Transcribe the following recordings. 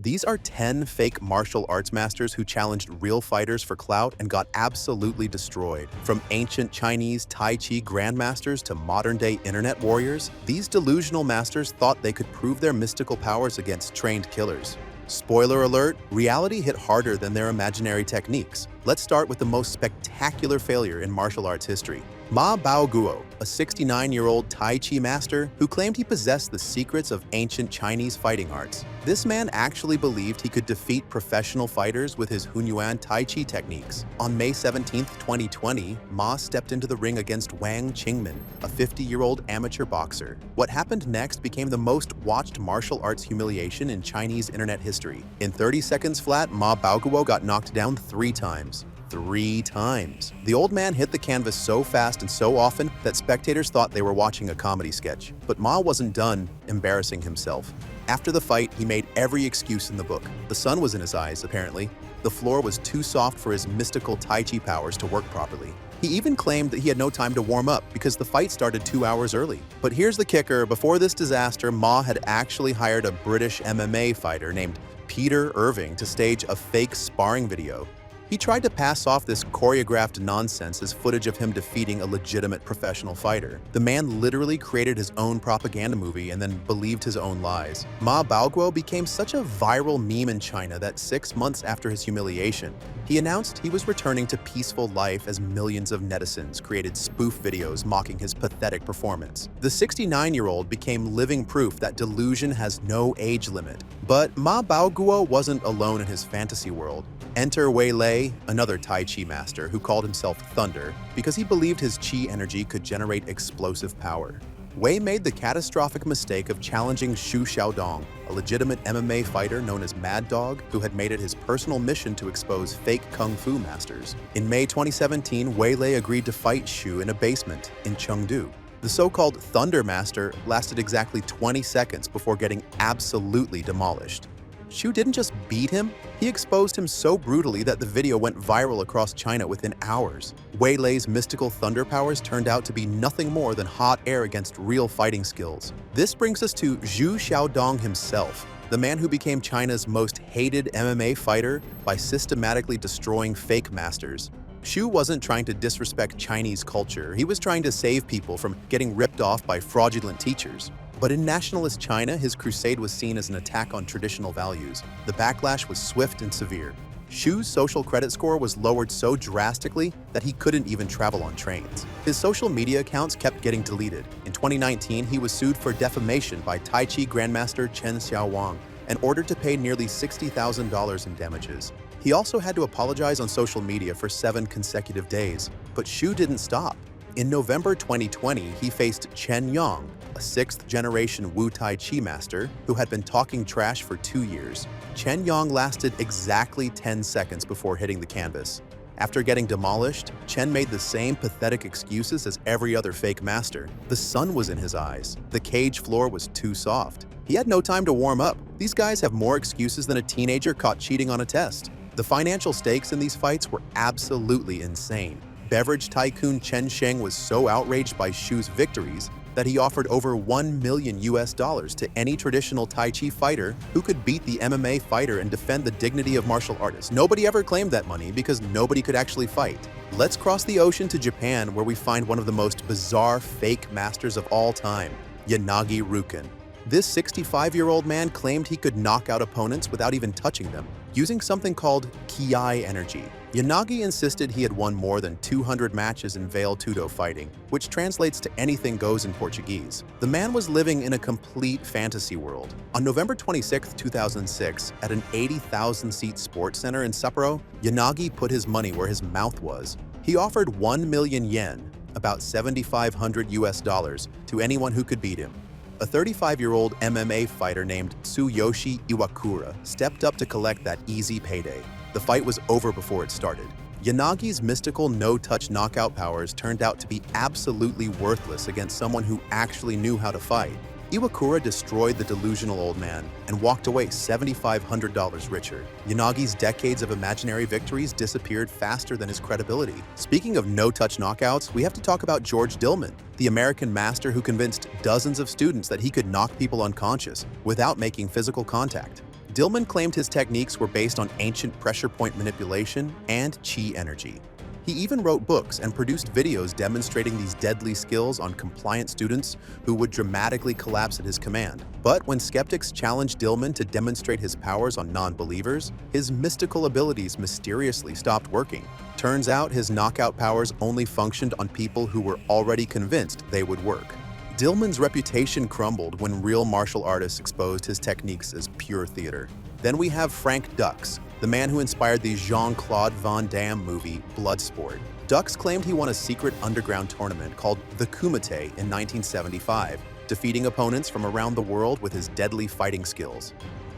These are 10 fake martial arts masters who challenged real fighters for clout and got absolutely destroyed. From ancient Chinese Tai Chi grandmasters to modern-day internet warriors, these delusional masters thought they could prove their mystical powers against trained killers. Spoiler alert, reality hit harder than their imaginary techniques. Let's start with the most spectacular failure in martial arts history. Ma Baoguo, a 69-year-old Tai Chi master who claimed he possessed the secrets of ancient Chinese fighting arts. This man actually believed he could defeat professional fighters with his Hunyuan Tai Chi techniques. On May 17, 2020, Ma stepped into the ring against Wang Qingmin, a 50-year-old amateur boxer. What happened next became the most watched martial arts humiliation in Chinese internet history. In 30 seconds flat, Ma Baoguo got knocked down 3 times. 3 times. The old man hit the canvas so fast and so often that spectators thought they were watching a comedy sketch. But Ma wasn't done embarrassing himself. After the fight, he made every excuse in the book. The sun was in his eyes, apparently. The floor was too soft for his mystical Tai Chi powers to work properly. He even claimed that he had no time to warm up because the fight started 2 hours early. But here's the kicker, before this disaster, Ma had actually hired a British MMA fighter named Peter Irving to stage a fake sparring video. He tried to pass off this choreographed nonsense as footage of him defeating a legitimate professional fighter. The man literally created his own propaganda movie and then believed his own lies. Ma Baoguo became such a viral meme in China that 6 months after his humiliation, he announced he was returning to peaceful life as millions of netizens created spoof videos mocking his pathetic performance. The 69-year-old became living proof that delusion has no age limit. But Ma Baoguo wasn't alone in his fantasy world. Enter Wei Lei, another Tai Chi master who called himself Thunder because he believed his Qi energy could generate explosive power. Wei made the catastrophic mistake of challenging Xu Xiaodong, a legitimate MMA fighter known as Mad Dog who had made it his personal mission to expose fake kung fu masters. In May 2017, Wei Lei agreed to fight Xu in a basement in Chengdu. The so-called Thunder Master lasted exactly 20 seconds before getting absolutely demolished. Xu didn't just beat him, he exposed him so brutally that the video went viral across China within hours. Wei Lei's mystical thunder powers turned out to be nothing more than hot air against real fighting skills. This brings us to Xu Xiaodong himself, the man who became China's most hated MMA fighter by systematically destroying fake masters. Xu wasn't trying to disrespect Chinese culture, he was trying to save people from getting ripped off by fraudulent teachers. But in nationalist China, his crusade was seen as an attack on traditional values. The backlash was swift and severe. Xu's social credit score was lowered so drastically that he couldn't even travel on trains. His social media accounts kept getting deleted. In 2019, he was sued for defamation by Tai Chi Grandmaster Chen Xiaowang and ordered to pay nearly $60,000 in damages. He also had to apologize on social media for 7 consecutive days. But Xu didn't stop. In November 2020, he faced Chen Yang, a 6th-generation Wu Tai Chi master who had been talking trash for 2 years. Chen Yang lasted exactly 10 seconds before hitting the canvas. After getting demolished, Chen made the same pathetic excuses as every other fake master. The sun was in his eyes. The cage floor was too soft. He had no time to warm up. These guys have more excuses than a teenager caught cheating on a test. The financial stakes in these fights were absolutely insane. Beverage tycoon Chen Sheng was so outraged by Xu's victories that he offered over $1 million to any traditional Tai Chi fighter who could beat the MMA fighter and defend the dignity of martial artists. Nobody ever claimed that money because nobody could actually fight. Let's cross the ocean to Japan, where we find one of the most bizarre fake masters of all time, Yanagi Ruken. This 65-year-old man claimed he could knock out opponents without even touching them, using something called Ki energy. Yanagi insisted he had won more than 200 matches in Vale Tudo fighting, which translates to anything goes in Portuguese. The man was living in a complete fantasy world. On November 26, 2006, at an 80,000-seat sports center in Sapporo, Yanagi put his money where his mouth was. He offered 1 million yen, about $7,500 to anyone who could beat him. A 35-year-old MMA fighter named Tsuyoshi Iwakura stepped up to collect that easy payday. The fight was over before it started. Yanagi's mystical no-touch knockout powers turned out to be absolutely worthless against someone who actually knew how to fight. Iwakura destroyed the delusional old man and walked away $7,500 richer. Yanagi's decades of imaginary victories disappeared faster than his credibility. Speaking of no-touch knockouts, we have to talk about George Dillman, the American master who convinced dozens of students that he could knock people unconscious without making physical contact. Dillman claimed his techniques were based on ancient pressure point manipulation and qi energy. He even wrote books and produced videos demonstrating these deadly skills on compliant students who would dramatically collapse at his command. But when skeptics challenged Dillman to demonstrate his powers on non-believers, his mystical abilities mysteriously stopped working. Turns out his knockout powers only functioned on people who were already convinced they would work. Dillman's reputation crumbled when real martial artists exposed his techniques as pure theater. Then we have Frank Dux, the man who inspired the Jean-Claude Van Damme movie Bloodsport. Dux claimed he won a secret underground tournament called the Kumite in 1975, defeating opponents from around the world with his deadly fighting skills.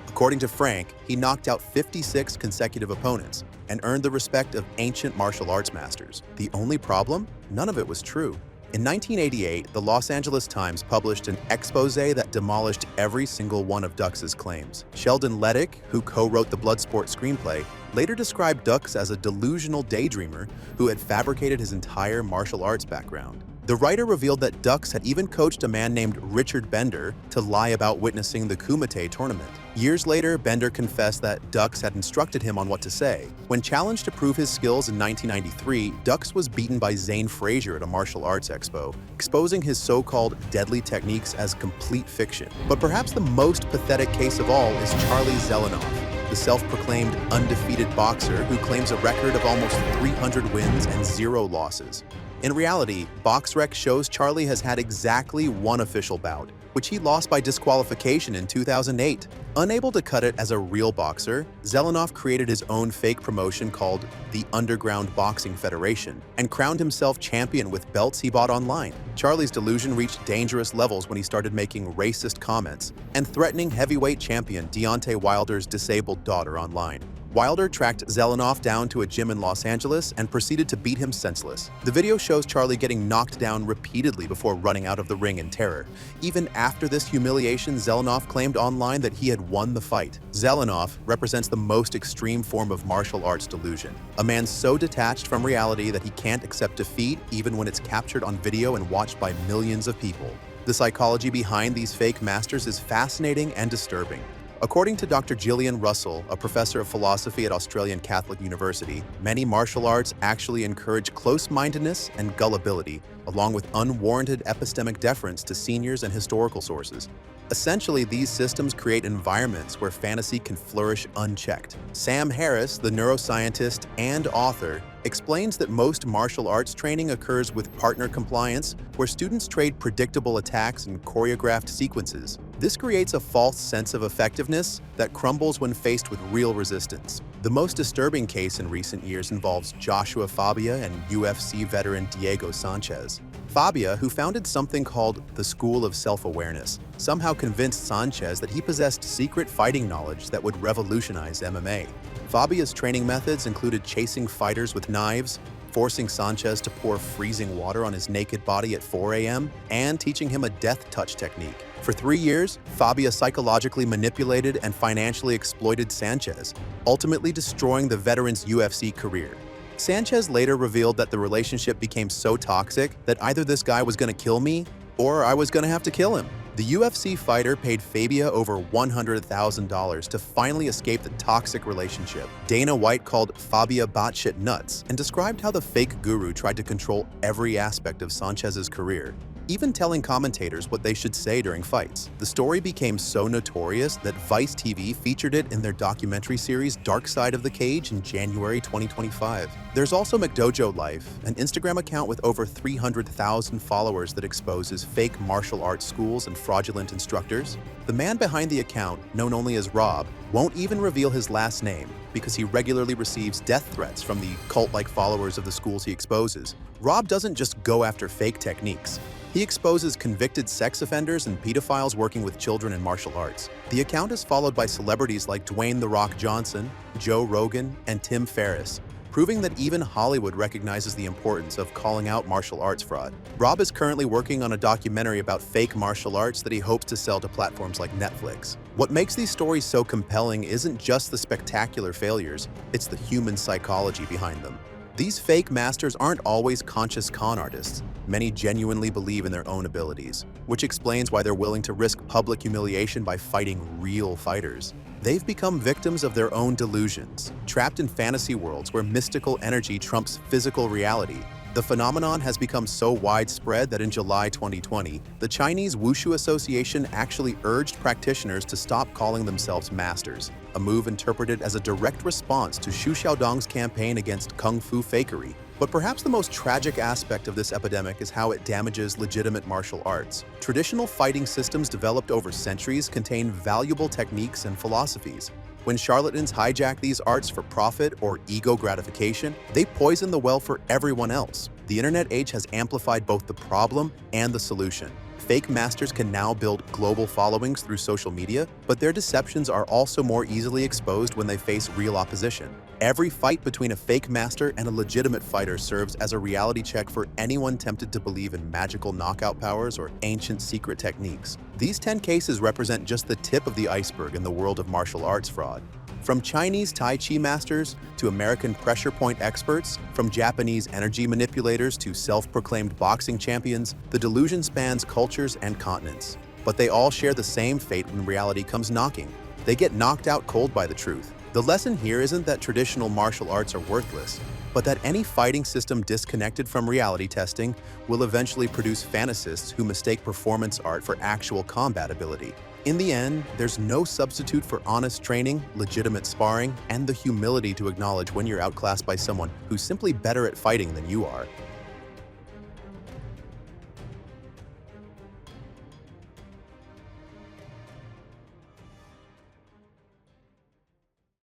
According to Frank, he knocked out 56 consecutive opponents and earned the respect of ancient martial arts masters. The only problem? None of it was true. In 1988, the Los Angeles Times published an expose that demolished every single one of Dux's claims. Sheldon Leddick, who co-wrote the Bloodsport screenplay, later described Dux as a delusional daydreamer who had fabricated his entire martial arts background. The writer revealed that Dux had even coached a man named Richard Bender to lie about witnessing the Kumite tournament. Years later, Bender confessed that Dux had instructed him on what to say. When challenged to prove his skills in 1993, Dux was beaten by Zane Frazier at a martial arts expo, exposing his so-called deadly techniques as complete fiction. But perhaps the most pathetic case of all is Charlie Zelenoff, the self-proclaimed undefeated boxer who claims a record of almost 300 wins and 0 losses. In reality, BoxRec shows Charlie has had exactly one official bout, which he lost by disqualification in 2008. Unable to cut it as a real boxer, Zelenoff created his own fake promotion called the Underground Boxing Federation and crowned himself champion with belts he bought online. Charlie's delusion reached dangerous levels when he started making racist comments and threatening heavyweight champion Deontay Wilder's disabled daughter online. Wilder tracked Zelenoff down to a gym in Los Angeles and proceeded to beat him senseless. The video shows Charlie getting knocked down repeatedly before running out of the ring in terror. Even after this humiliation, Zelenoff claimed online that he had won the fight. Zelenoff represents the most extreme form of martial arts delusion, a man so detached from reality that he can't accept defeat even when it's captured on video and watched by millions of people. The psychology behind these fake masters is fascinating and disturbing. According to Dr. Gillian Russell, a professor of philosophy at Australian Catholic University, many martial arts actually encourage close-mindedness and gullibility, along with unwarranted epistemic deference to seniors and historical sources. Essentially, these systems create environments where fantasy can flourish unchecked. Sam Harris, the neuroscientist and author, explains that most martial arts training occurs with partner compliance, where students trade predictable attacks and choreographed sequences. This creates a false sense of effectiveness that crumbles when faced with real resistance. The most disturbing case in recent years involves Joshua Fabia and UFC veteran Diego Sanchez. Fabia, who founded something called the School of Self-Awareness, somehow convinced Sanchez that he possessed secret fighting knowledge that would revolutionize MMA. Fabia's training methods included chasing fighters with knives, forcing Sanchez to pour freezing water on his naked body at 4 a.m., and teaching him a death touch technique. For 3 years, Fabia psychologically manipulated and financially exploited Sanchez, ultimately destroying the veteran's UFC career. Sanchez later revealed that the relationship became so toxic that either this guy was going to kill me or I was going to have to kill him. The UFC fighter paid Fabia over $100,000 to finally escape the toxic relationship. Dana White called Fabia batshit nuts and described how the fake guru tried to control every aspect of Sanchez's career, even telling commentators what they should say during fights. The story became so notorious that Vice TV featured it in their documentary series Dark Side of the Cage in January 2025. There's also McDojo Life, an Instagram account with over 300,000 followers that exposes fake martial arts schools and fraudulent instructors. The man behind the account, known only as Rob, won't even reveal his last name because he regularly receives death threats from the cult-like followers of the schools he exposes. Rob doesn't just go after fake techniques. He exposes convicted sex offenders and pedophiles working with children in martial arts. The account is followed by celebrities like Dwayne "The Rock" Johnson, Joe Rogan, and Tim Ferriss, proving that even Hollywood recognizes the importance of calling out martial arts fraud. Rob is currently working on a documentary about fake martial arts that he hopes to sell to platforms like Netflix. What makes these stories so compelling isn't just the spectacular failures, it's the human psychology behind them. These fake masters aren't always conscious con artists. Many genuinely believe in their own abilities, which explains why they're willing to risk public humiliation by fighting real fighters. They've become victims of their own delusions, trapped in fantasy worlds where mystical energy trumps physical reality. The phenomenon has become so widespread that in July 2020, the Chinese Wushu Association actually urged practitioners to stop calling themselves masters, a move interpreted as a direct response to Xu Xiaodong's campaign against kung fu fakery. But perhaps the most tragic aspect of this epidemic is how it damages legitimate martial arts. Traditional fighting systems developed over centuries contain valuable techniques and philosophies. When charlatans hijack these arts for profit or ego gratification, they poison the well for everyone else. The internet age has amplified both the problem and the solution. Fake masters can now build global followings through social media, but their deceptions are also more easily exposed when they face real opposition. Every fight between a fake master and a legitimate fighter serves as a reality check for anyone tempted to believe in magical knockout powers or ancient secret techniques. These 10 cases represent just the tip of the iceberg in the world of martial arts fraud. From Chinese Tai Chi masters to American pressure point experts, from Japanese energy manipulators to self-proclaimed boxing champions, the delusion spans cultures and continents. But they all share the same fate when reality comes knocking. They get knocked out cold by the truth. The lesson here isn't that traditional martial arts are worthless, but that any fighting system disconnected from reality testing will eventually produce fantasists who mistake performance art for actual combat ability. In the end, there's no substitute for honest training, legitimate sparring, and the humility to acknowledge when you're outclassed by someone who's simply better at fighting than you are.